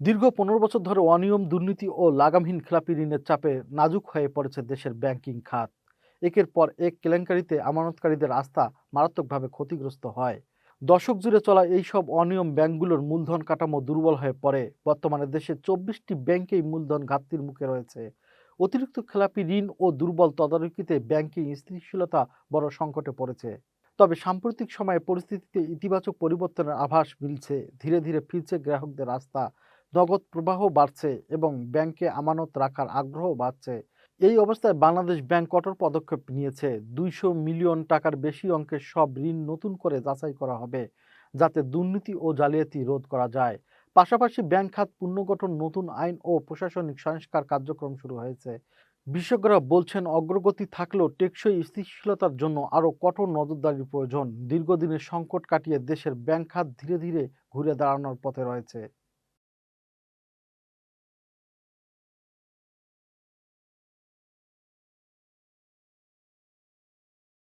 দীর্ঘ ১৫ বছর ধরে অনিয়ম, দুর্নীতি ও লাগামহীন খেলাপি ঋণের চাপে নাজুক হয়ে পড়েছে দেশের ব্যাংকিং খাত। একের পর এক কেলেঙ্কারিতে আমানতকারীদের আস্থা মারাত্মকভাবে ক্ষতিগ্রস্ত হয়। দশক জুড়ে চলা এই সব অনিয়ম ব্যাংকগুলোর মূলধন কাঠামো দুর্বল হয়ে পড়ে। বর্তমানে দেশে ২৪টি ব্যাংকেই মূলধন ঘাটতির মুখে রয়েছে। অতিরিক্ত খেলাপি ঋণ ও দুর্বল তদারকিতে ব্যাংকিং স্থিতিশীলতা বড় সংকটে পড়েছে। তবে সাম্প্রতিক সময়ে পরিস্থিতিতে ইতিবাচক পরিবর্তনের আভাস মিলছে। ধীরে ধীরে ফিরছে গ্রাহকদের আস্থা, নগদ প্রবাহ বাড়ছে এবং ব্যাংকে আমানত রাখার আগ্রহ বাড়ছে। এই অবস্থায় বাংলাদেশ ব্যাংক কঠোর পদক্ষেপ নিয়েছে। ২০০ মিলিয়ন টাকার বেশি অঙ্কের সব ঋণ নতুন করে যাচাই করা হবে, যাতে দুর্নীতি ও জালিয়াতি রোধ করা যায়। পাশাপাশি ব্যাংক খাত পুনর্গঠন, নতুন আইন ও প্রশাসনিক সংস্কার কার্যক্রম শুরু হয়েছে। বিশেষজ্ঞরা বলছেন, অগ্রগতি থাকলেও টেকসই স্থিতিশীলতার জন্য আরও কঠোর নজরদারির প্রয়োজন। দীর্ঘদিনের সংকট কাটিয়ে দেশের ব্যাংক খাত ধীরে ধীরে ঘুরে দাঁড়ানোর পথে রয়েছে।